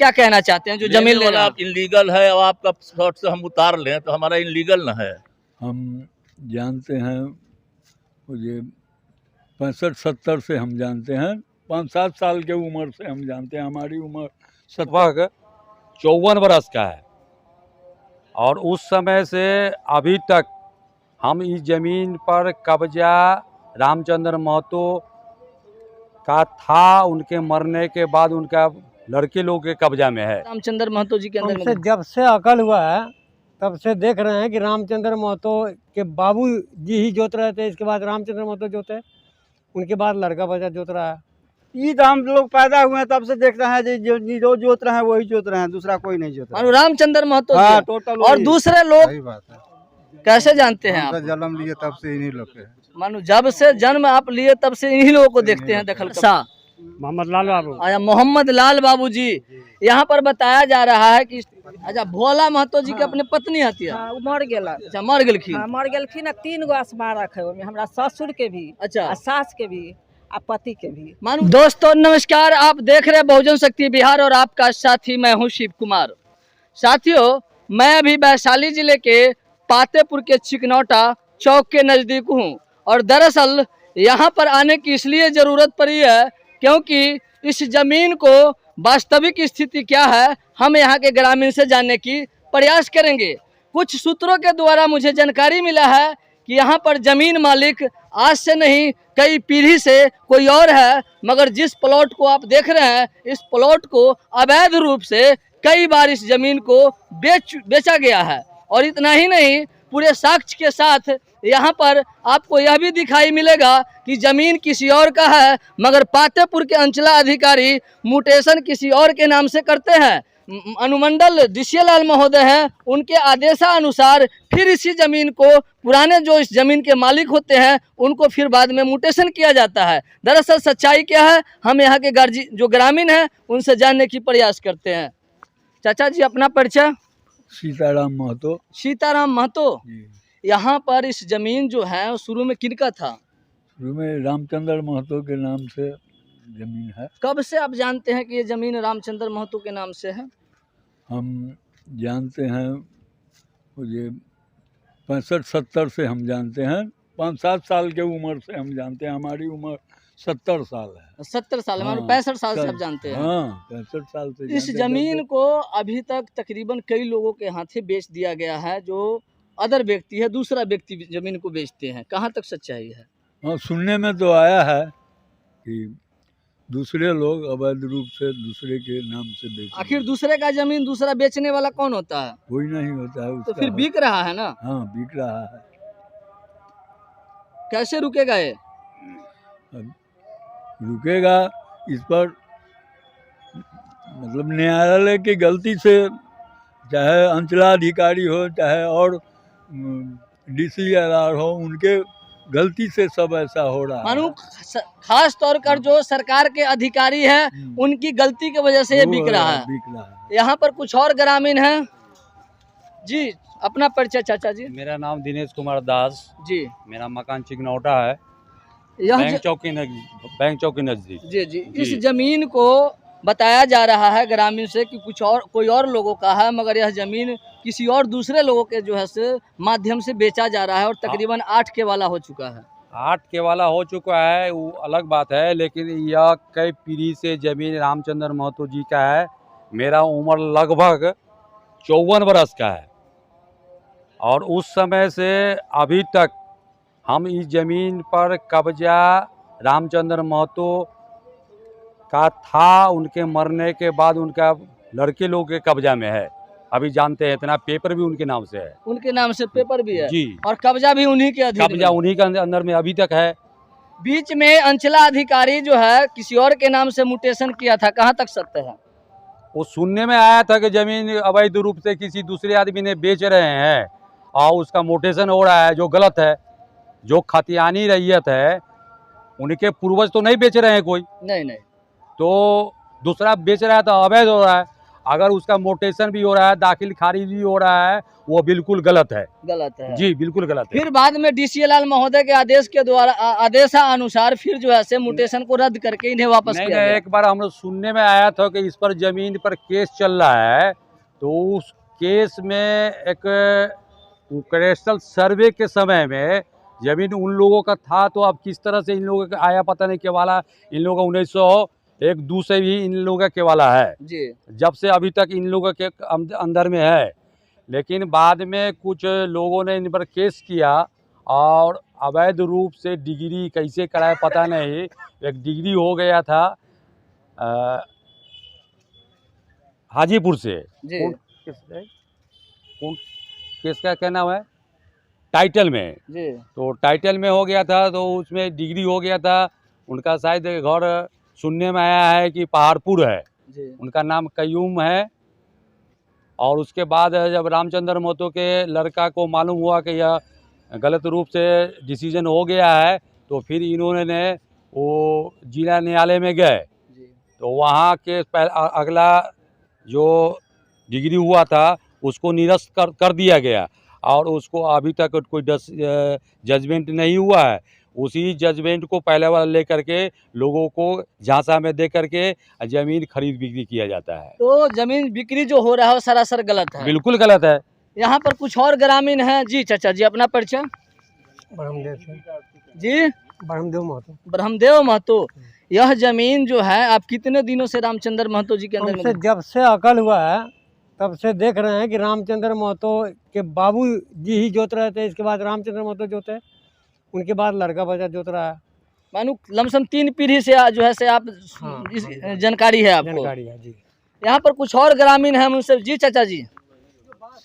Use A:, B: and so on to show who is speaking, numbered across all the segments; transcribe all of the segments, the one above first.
A: क्या कहना चाहते हैं जो जमीन ले रहा
B: आप इनलीगल है और आपका शॉर्ट से हम उतार लें तो हमारा इनलीगल न है।
C: हम जानते हैं, मुझे 65-70 से हम जानते हैं, 5-7 साल के उम्र से हम जानते हैं। हमारी उम्र
D: लगभग 54 बरस का है और उस समय से अभी तक हम इस जमीन पर कब्जा रामचंद्र महतो का था। उनके मरने के बाद उनका लड़के लोग के कब्जा में है।
A: रामचंद्र महतो जी के अंदर
E: हमसे जब से अकल हुआ है तब से देख रहे हैं कि रामचंद्र महतो के बाबू जी ही जोत रहे थे, इसके बाद रामचंद्र महतो जोते, उनके बाद लड़का बच्चा जोत रहा है।
F: ये तो हम लोग पैदा हुए हैं तब से देख रहे हैं जो जोत रहे हैं वही जोत रहे हैं, दूसरा कोई नहीं जोत रहा है।
A: रामचंद्र महतो
F: हाँ,
A: जी।
F: टोटल
A: और दूसरे लोग
F: सही बात है।
A: कैसे जानते हैं आप?
F: जन्म लिए तब से इन्हीं लोग के।
A: मानो जब से जन्म आप लिए तब से इन्हीं लोगों को देखते हैं दखल का।
E: मोहम्मद लाल बाबू।
A: अच्छा, मोहम्मद लाल बाबू जी। यहाँ पर बताया जा रहा है कि अच्छा भोला महतो जी के अपने पत्नी हथिया।
G: हाँ, मर गेला।
A: अच्छा मर गेलखिन।
G: हाँ, मर गेलखिन। 3 गो स्मारक है ओमे, हमरा ससुर के भी,
A: अच्छा
G: सास के भी, पति के भी।
A: मानो दोस्तों नमस्कार, आप देख रहे हैं बहुजन शक्ति बिहार और आपका साथी मैं हूं शिव कुमार। साथियों, मैं अभी वैशाली जिले के पातेपुर के चिकनौटा चौक के नजदीक हूं और दरअसल यहां पर आने की इसलिए जरूरत पड़ी है क्योंकि इस जमीन को वास्तविक स्थिति क्या है हम यहां के ग्रामीण से जानने की प्रयास करेंगे। कुछ सूत्रों के द्वारा मुझे जानकारी मिला है कि यहाँ पर जमीन मालिक आज से नहीं कई पीढ़ी से कोई और है, मगर जिस प्लॉट को आप देख रहे हैं इस प्लॉट को अवैध रूप से कई बार इस जमीन को बेचा गया है। और इतना ही नहीं, पूरे साक्ष्य के साथ यहाँ पर आपको यह भी दिखाई मिलेगा कि जमीन किसी और का है, मगर पातेपुर के अंचला अधिकारी म्यूटेशन किसी और के नाम से करते हैं। अनुमंडल डीसी लाल महोदय हैं, उनके आदेशानुसार फिर इसी जमीन को पुराने जो इस जमीन के मालिक होते हैं उनको फिर बाद में म्यूटेशन किया जाता है। दरअसल सच्चाई क्या है हम यहाँ के जो ग्रामीण हैं उनसे जानने की प्रयास करते हैं। चाचा जी अपना परिचय।
C: सीताराम महतो।
A: सीताराम महतो। यहाँ पर इस जमीन जो है शुरू में किनका था?
C: शुरू में रामचंद्र महतो के नाम से जमीन है।
A: कब से आप जानते हैं कि ये जमीन रामचंद्र महतो के नाम से है?
C: हम जानते हैं, मुझे 65-70 से हम जानते हैं, 5-7 साल के उम्र से हम जानते हैं। हमारी उम्र 70 साल है।
A: 70 साल,
C: हाँ,
A: 65 साल से आप जानते हैं।
C: हाँ, 65 साल से।
A: इस जमीन को अभी तक तकरीबन कई लोगों के हाथे बेच दिया गया है, जो अदर व्यक्ति है, दूसरा व्यक्ति जमीन को बेचते हैं। कहाँ तक सच्चाई है?
C: हाँ, सुनने में तो आया है कि दूसरे लोग अवैध रूप से दूसरे के नाम से बेचते।
A: आखिर दूसरे का जमीन दूसरा बेचने वाला कौन होता है?
C: कोई नहीं होता है।
A: तो फिर बिक रहा है ना?
C: हाँ, बिक रहा है।
A: कैसे रुकेगा ये?
C: रुकेगा इस पर मतलब न्यायालय की गलती से, चाहे अंचलाधिकारी हो चाहे और DCLR हो, उनके गलती से सब ऐसा हो रहा है।
A: मानो खास तौर पर जो सरकार के अधिकारी हैं उनकी गलती की वजह से ये बिक रहा है। यहाँ पर कुछ और ग्रामीण हैं जी, अपना परिचय चाचा जी।
D: मेरा नाम दिनेश कुमार दास जी। मेरा मकान चिकनौटा है, बैंक चौक के नजदीक। जी जी।
A: इस जमीन को बताया जा रहा है ग्रामीण से कि कोई और लोगों का है, मगर यह जमीन किसी और दूसरे लोगों के जो है से माध्यम से बेचा जा रहा है और तकरीबन 8 के वाला हो चुका है।
D: 8 के वाला हो चुका है, वो अलग बात है, लेकिन यह कई पीढ़ी से जमीन रामचंद्र महतो जी का है। मेरा उम्र लगभग 54 बरस का है और उस समय से अभी तक हम इस जमीन पर कब्जा रामचंद्र महतो का था। उनके मरने के बाद उनका लड़के लोग के कब्जा में है। अभी जानते हैं, इतना पेपर भी उनके नाम से है।
A: उनके नाम से पेपर भी है
D: जी,
A: और कब्जा भी उन्हीं के अधीन,
D: कब्जा उन्हीं के अंदर में अभी तक है।
A: बीच में अंचला अधिकारी जो है किसी और के नाम से म्यूटेशन किया था, कहाँ तक सत्य है?
D: वो सुनने में आया था कि जमीन अवैध रूप से किसी दूसरे आदमी ने बेच रहे हैं और उसका म्यूटेशन हो रहा है, जो गलत है। जो खतियानी रैयत है उनके पूर्वज तो नहीं बेच रहे हैं कोई,
A: नहीं,
D: तो दूसरा बेच रहा है तो अवैध हो रहा है। अगर उसका मोटेशन भी हो रहा है, दाखिल खारिज भी हो रहा है, वो बिल्कुल गलत है।
A: गलत है
D: जी बिल्कुल गलत है।
A: फिर बाद में डीसीए लाल महोदय के आदेश के द्वारा आदेशानुसार फिर जो है से म्यूटेशन को रद्द करके इन्हें वापस
D: नहीं
A: किया
D: नहीं,
A: गया।
D: एक बार हम लोग सुनने में आया था कि इस पर जमीन पर केस चल रहा है, तो उस केस में एक कैडस्ट्रल सर्वे के समय में जमीन उन लोगों का था, तो अब किस तरह से इन लोगों का आया पता नहीं, केवाला इन लोगों का 1901-2 से भी इन लोगों का केवाला है,
A: जी
D: जब से अभी तक इन लोगों के अंदर में है। लेकिन बाद में कुछ लोगों ने इन पर केस किया और अवैध रूप से डिग्री कैसे कराया पता नहीं, एक डिग्री हो गया था हाजीपुर से,
A: जी
D: कौन केस का क्या नाम है, टाइटल में,
A: जी
D: तो टाइटल में हो गया था, तो उसमें डिग्री हो गया था। उनका शायद घर सुनने में आया है कि पहाड़पुर है,
A: जी
D: उनका नाम कयूम है। और उसके बाद जब रामचंद्र महतो के लड़का को मालूम हुआ कि यह गलत रूप से डिसीजन हो गया है, तो फिर इन्होंने वो जिला न्यायालय में गए,
A: जी
D: तो वहाँ के अगला जो डिग्री हुआ था उसको निरस्त कर दिया गया, और उसको अभी तक कोई जजमेंट नहीं हुआ है। उसी जजमेंट को पहले वाला लेकर के लोगों को झांसा में दे करके जमीन खरीद बिक्री किया जाता है।
A: तो जमीन बिक्री जो हो रहा है वो सरासर गलत है,
D: बिल्कुल गलत है।
A: यहाँ पर कुछ और ग्रामीण हैं। जी चाचा जी, अपना परिचय।
E: ब्रह्मदेव से
A: जी
E: ब्रह्मदेव महतो।
A: ब्रह्मदेव महतो, यह जमीन जो है आप कितने दिनों से रामचंद्र महतो जी के अंदर
E: हमसे
A: में?
E: जब से अकल हुआ है तब से देख रहे हैं कि रामचंद्र महतो के बाबू जी ही जोत रहे थे, इसके बाद रामचंद्र महतो जोते, उनके बाद लड़का बच्चा जोत रहा है।
A: मानो लमसम 3 पीढ़ी से जो है से आप
E: हाँ,
A: इस जानकारी है आपको।
E: जानकारी है जी।
A: यहाँ पर कुछ और ग्रामीण हैं उनसे। जी चाचा जी,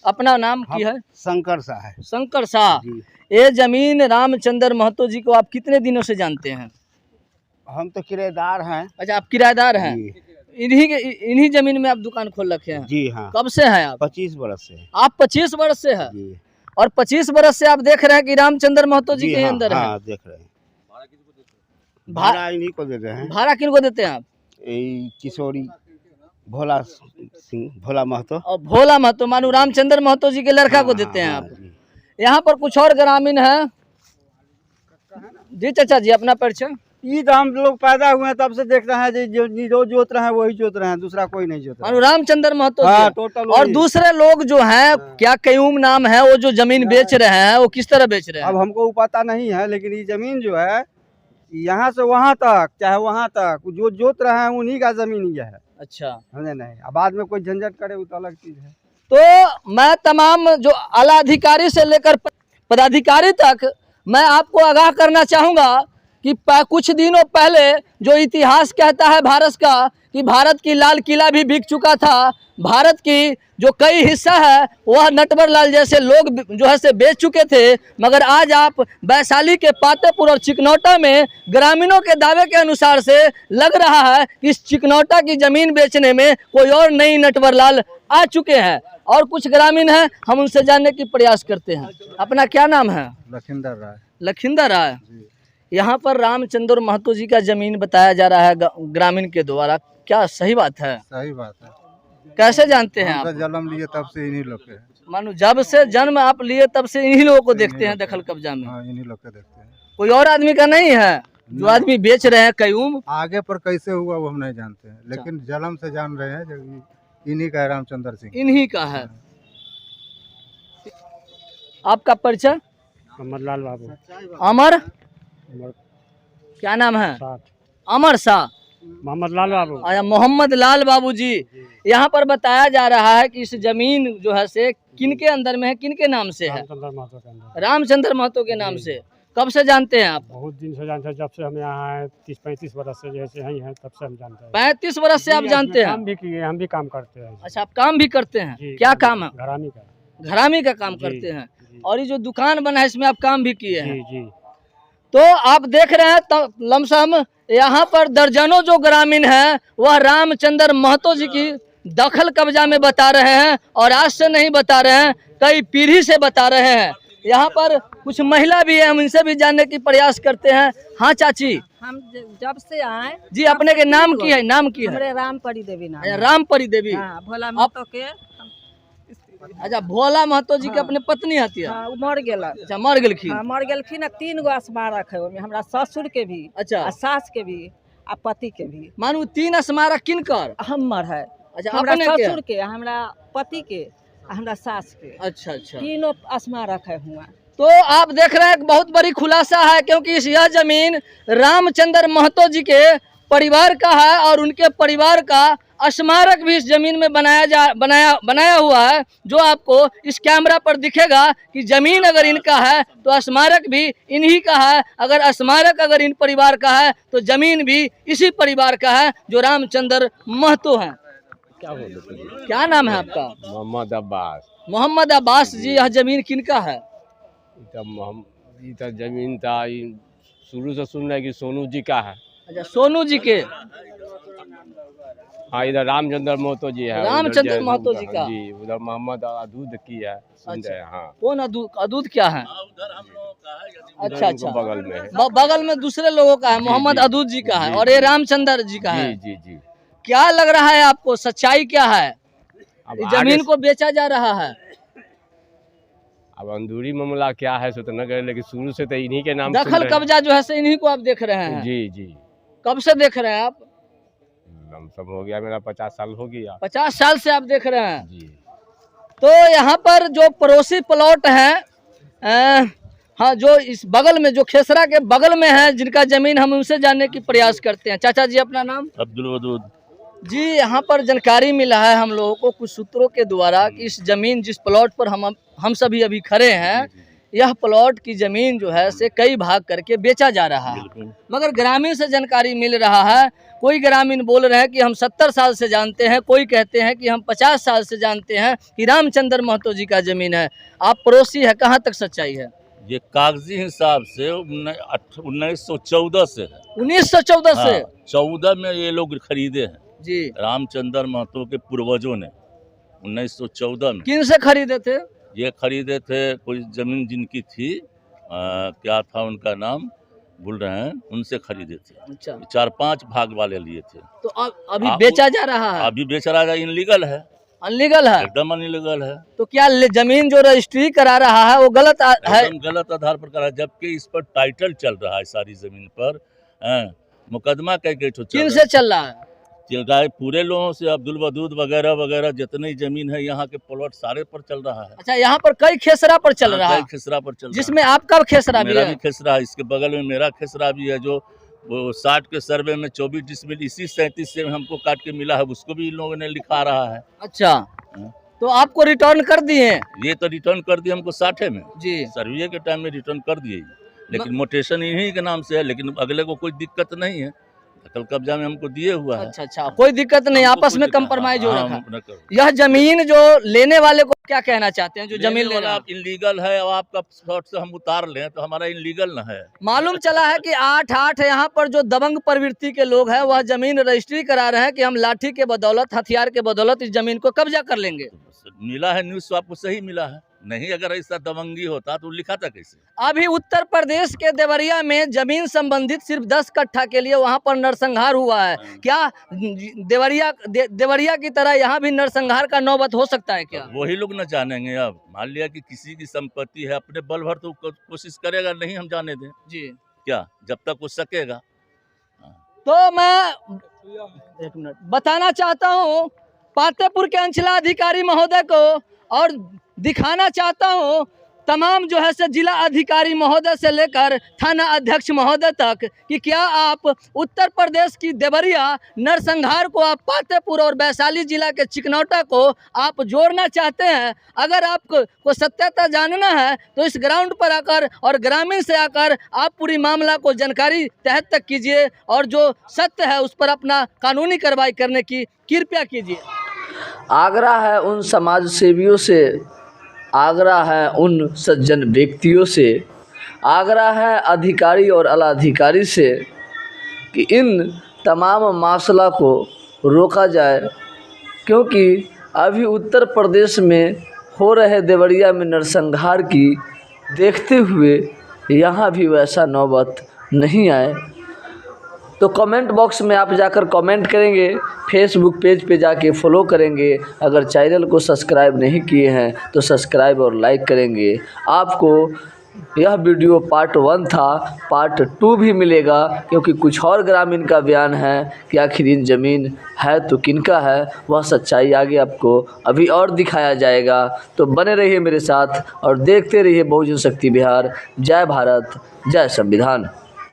A: अपना नाम की है?
F: शंकर सा है
A: शंकर शाह।
F: जी।
A: ये जमीन रामचंद्र महतो जी को आप कितने दिनों से जानते हैं?
F: हम तो किराएदार हैं
A: अच्छा, आप किराएदार हैं।
F: जी।
A: इन्हीं जमीन में आप दुकान खोल रखे हैं?
F: जी हाँ,
A: कब से हैं आप?
F: 25 बरस से।
A: आप 25 वर्ष से हैं,
F: जी
A: और 25 वर्ष से आप देख रहे हैं कि रामचंद्र महतो जी के
F: हाँ,
A: अंदर है।
F: हाँ, देख रहे हैं। भाड़ा इन्हीं को देते हैं।
A: भाड़ा किनको देते हैं आप?
F: किशोरी भोला सिंह, भोला महतो।
A: और भोला महतो मानो रामचंद्र महतो जी के लड़का को देते हैं आप।
F: जी।
A: यहाँ पर कुछ और ग्रामीण है। जी चाचा जी, अपना परिचय।
F: ये तो हम लोग पैदा हुए हैं तब से देख रहे हैं, जो जोत रहे हैं वही जोत रहे हैं, दूसरा कोई नहीं जोत रहा
A: मानो रामचंद्र महतो जी
F: हाँ,
A: है।
F: टोटल
A: और
F: वही।
A: दूसरे लोग जो हैं, क्या कयूम नाम है, वो जो जमीन बेच रहे हैं वो किस तरह बेच रहे हैं?
F: अब हमको पता नहीं है, लेकिन ये जमीन जो है यहाँ से वहाँ तक, चाहे वहाँ तक, जो जोत रहे हैं उन्हीं का जमीन ही है।
A: अच्छा,
F: समझे नहीं? अब बाद में कोई झंझट करे वो तो अलग चीज है।
A: तो मैं तमाम जो आला अधिकारी से लेकर पदाधिकारी तक मैं आपको आगाह करना चाहूँगा कि कुछ दिनों पहले जो इतिहास कहता है भारत का, कि भारत की लाल किला भी बिक चुका था, भारत की जो कई हिस्सा है वह नटवर लाल जैसे लोग जो है से बेच चुके थे। मगर आज आप वैशाली के पातेपुर और चिकनौटा में ग्रामीणों के दावे के अनुसार से लग रहा है कि इस चिकनौटा की जमीन बेचने में कोई और नई नटवर लाल आ चुके हैं। और कुछ ग्रामीण हैं, हम उनसे जानने की प्रयास करते हैं। अपना क्या नाम है?
F: लखिंदर राय।
A: लखिंदर राय। यहाँ पर रामचंद्र महतो जी का जमीन बताया जा रहा है ग्रामीण के द्वारा, क्या सही बात है?
H: सही बात है।
A: कैसे जानते हैं आप?
H: जन्म लिए तब से इन्हीं लोग के हैं।
A: मानो जब से जन्म आप लिए तब से इन्हीं लोगों को देखते हैं दखल कब्जा में।
H: हाँ, इन्हीं लोग के देखते हैं।
A: कोई और आदमी का नहीं है जो आदमी बेच रहे हैं कयूम?
H: आगे पर कैसे हुआ वो हम नहीं जानते हैं, लेकिन जन्म से जान रहे हैं जो इन्हीं का है, रामचंद्र सिंह
A: इन्हीं का है। आपका परिचय?
E: अमर लाल बाबू।
A: अमर, क्या नाम है? अमर शाह।
E: मोहम्मद लाल बाबू।
A: आया मोहम्मद लाल बाबू जी। यहाँ पर बताया जा रहा है कि इस जमीन जो है से किनके अंदर में है, किनके नाम से है?
E: रामचंद्र महतो के अंदर।
A: रामचंद्र महतो के नाम से। कब से जानते हैं आप?
E: बहुत दिन से जानते हैं, जब से हम यहाँ आए 30-35 वर्ष से जैसे यहीं हैं तब से हम जानते हैं।
A: 35 वर्ष से आप जानते हैं?
E: काम भी किए, हम भी काम करते हैं।
A: अच्छा, आप काम भी करते हैं?
E: जी,
A: क्या काम है?
E: घरानी का।
A: घरामी का काम
E: जी,
A: करते हैं।
E: जी।
A: और ये जो दुकान बना है इसमें आप काम भी किए हैं?
E: जी जी।
A: तो आप देख रहे हैं लमसम यहाँ पर दर्जनों जो ग्रामीण हैं वह रामचंद्र महतो जी की दखल कब्जा में बता रहे हैं, और आज से नहीं बता रहे हैं, कई पीढ़ी से बता रहे हैं। यहाँ पर कुछ महिला भी है, हम इनसे भी जानने की प्रयास करते हैं। हाँ चाची
G: हम जब से आए
A: जी, अपने के नाम की है? नाम की है?
G: हमरे रामपरी देवी नाम
A: अच्छा,
G: है।
A: रामपरी देवी।
G: हाँ, भोला महतो के
A: अच्छा, भोला महतो जी के अपने पत्नी हथिया?
G: हाँ, उ मर गेला।
A: अच्छा, मर गेलखिन।
G: हाँ, मर गेलखिन। 3 गो स्मारक है ओमे, हमरा ससुर के भी,
A: अच्छा,
G: आ सास के भी, आ पति के भी।
A: मानू 3 स्मारक किनकर?
G: हमर है,
A: अच्छा,
G: हमरा
A: अपने के?
G: ससुर के, हमरा पति के, आ हमरा सास के।
A: अच्छा अच्छा,
G: तीनों स्मारक है हुआ।
A: तो आप देख रहे हैं एक बहुत बड़ी खुलासा है, क्योंकि यह जमीन रामचंद्र महतो जी के परिवार का है और उनके परिवार का स्मारक भी इस जमीन में बनाया हुआ है। जो आपको इस कैमरा पर दिखेगा कि जमीन अगर इनका है तो स्मारक भी इन्हीं का है, अगर स्मारक अगर इन परिवार का है तो जमीन भी इसी परिवार का है, जो रामचंद्र महतो हैं। क्या नाम है आपका?
I: मोहम्मद अब्बास।
A: मोहम्मद अब्बास जी, यह जमीन किनका है?
I: जमीन था शुरू से सुन रहे कि सोनू जी का है।
A: अच्छा, सोनू जी के।
I: हाँ, इधर रामचंद्र महतो जी है।
A: रामचंद्र महतो जी का
I: जी, उधर मोहम्मद अदूद की है। सुन रहे हैं? हाँ।
A: कौन अदूद क्या है? अच्छा अच्छा,
I: बगल में है।
A: बगल में दूसरे लोगों का है, मोहम्मद अदूद जी का है, और ये रामचंद्र जी का है।
I: जी जी।
A: क्या लग रहा है आपको, सच्चाई क्या है?
I: अब
A: इस जमीन को बेचा जा रहा है।
I: अब अंदरूनी मामला क्या है सो तो न करे, लेकिन शुरू से तो इन्हीं के नाम सुन
A: दखल
I: रहे
A: कब्जा जो है से इन्हीं को आप देख रहे
I: हैं।
A: हैं।
I: जी जी।
A: कब से देख रहे हैं आप?
I: सब हो गया, मेरा 50 साल हो गया।
A: 50 साल से आप देख रहे हैं
I: जी।
A: तो यहाँ पर जो पड़ोसी प्लॉट हैं, हाँ, जो इस बगल में, जो खेसरा के बगल में है, जिनका जमीन, हम उनसे जानने की प्रयास करते हैं। चाचा जी, अपना नाम?
B: अब्दुल वदूद
A: जी, यहाँ पर जानकारी मिला है हम लोगों को कुछ सूत्रों के द्वारा कि इस जमीन, जिस प्लॉट पर हम सभी अभी खड़े हैं, यह प्लॉट की जमीन जो है से कई भाग करके बेचा जा रहा है। मगर ग्रामीण से जानकारी मिल रहा है, कोई ग्रामीण बोल रहे हैं कि हम 70 साल से जानते हैं, कोई कहते हैं कि हम 50 साल से जानते हैं कि रामचंद्र महतो जी का जमीन है। आप पड़ोसी है, कहाँ तक सच्चाई है?
B: ये कागजी हिसाब से 1914 से है।
A: 1914 से?
B: हाँ, 14 में ये लोग खरीदे हैं
A: जी।
B: रामचंद्र महतो के पूर्वजों ने 1914 में।
A: किन से खरीदे थे?
B: ये खरीदे थे, कोई जमीन जिनकी थी, क्या था उनका नाम भूल रहे हैं, उनसे खरीदे थे।
A: अच्छा,
B: 4-5 भाग वाले लिए थे।
A: तो अभी बेचा जा रहा है?
B: अभी बेच रहा है, इनलीगल है।
A: अनलीगल है?
B: एकदम अनलीगल है।
A: तो क्या जमीन जो रजिस्ट्री करा रहा है वो गलत है?
B: एकदम गलत आधार पर करा, जबकि इस पर टाइटल चल रहा है सारी जमीन पर। मुकदमा कई
A: किन से चल रहा है?
B: चल रहा है पूरे लोगों से, अब्दुल वदूद वगैरह वगैरह जितनी जमीन है यहाँ के प्लॉट सारे पर चल रहा है।
A: अच्छा, यहाँ पर कई खेसरा पर चल रहा है?
B: खेसरा पर चल रहा है,
A: जिसमें आपका खेसरा भी
B: मेरा
A: है?
B: भी खेसरा है, इसके बगल में मेरा खेसरा भी है, जो वो 60 के सर्वे में 24 डिसमिल इसी 37 से हमको काट के मिला है, उसको भी इन लोगों ने लिखा रहा है।
A: अच्छा, तो आपको रिटर्न कर दिए?
B: ये तो रिटर्न कर दिए हमको 60 में
A: जी,
B: सर्वे के टाइम में रिटर्न कर दिए, लेकिन मोटेशन इन्हीं के नाम से है, लेकिन अगले को कोई दिक्कत नहीं है, दखल कब्जा में हमको दिए हुआ है।
A: अच्छा अच्छा, कोई दिक्कत नहीं, आपस में कंप्रोमाइज हो रखा।
B: रखा।
A: यह जमीन जो लेने वाले को क्या कहना चाहते हैं, जो जमीन ले रहा है?
B: इनलीगल है, और आपका शॉर्ट से हम उतार लें तो हमारा इनलीगल न है।
A: मालूम चला है कि 8 यहाँ पर जो दबंग प्रवृत्ति के लोग हैं, वह जमीन रजिस्ट्री करा रहे हैं कि हम लाठी के बदौलत, हथियार के बदौलत इस जमीन को कब्जा कर लेंगे।
B: मिला है न्यूज़, आपको सही मिला है, नहीं अगर ऐसा दबंगी होता तो लिखा था कैसे?
A: अभी उत्तर प्रदेश के देवरिया में जमीन संबंधित सिर्फ 10 कट्ठा के लिए वहां पर नरसंहार हुआ है। क्या देवरिया की तरह यहाँ भी नरसंहार का नौबत हो सकता है क्या?
B: वही लोग न जानेंगे। अब मान लिया कि किसी की संपत्ति है, अपने बल भर तो कोशिश करेगा, नहीं हम जाने दें
A: जी,
B: क्या, जब तक वो सकेगा।
A: तो मैं 1 मिनट बताना चाहता हूँ पातेपुर के अंचलाधिकारी महोदय को, और दिखाना चाहता हूँ तमाम जो है से जिला अधिकारी महोदय से लेकर थाना अध्यक्ष महोदय तक, कि क्या आप उत्तर प्रदेश की देवरिया नरसंहार को, आप पातेपुर और वैशाली जिला के चिकनौटा को आप जोड़ना चाहते हैं? अगर आपको सत्यता जानना है तो इस ग्राउंड पर आकर और ग्रामीण से आकर आप पूरी मामला को जानकारी तहत तक कीजिए, और जो सत्य है उस पर अपना कानूनी कार्रवाई करने की कृपया कीजिए। आग्रह है उन समाज सेवियों से, आग्रह है उन सज्जन व्यक्तियों से, आग्रह है अधिकारी और अलाधिकारी से कि इन तमाम मामला को रोका जाए, क्योंकि अभी उत्तर प्रदेश में हो रहे देवरिया में नरसंहार की देखते हुए यहाँ भी वैसा नौबत नहीं आए। तो कमेंट बॉक्स में आप जाकर कमेंट करेंगे, फेसबुक पेज पे जाके फॉलो करेंगे, अगर चैनल को सब्सक्राइब नहीं किए हैं तो सब्सक्राइब और लाइक करेंगे। आपको यह वीडियो पार्ट 1 था, पार्ट 2 भी मिलेगा, क्योंकि कुछ और ग्रामीण का बयान है कि आखिर इन ज़मीन है तो किनका है, वह सच्चाई आगे आपको अभी और दिखाया जाएगा। तो बने रहिए मेरे साथ और देखते रहिए बहुजन शक्ति बिहार। जय भारत, जय संविधान।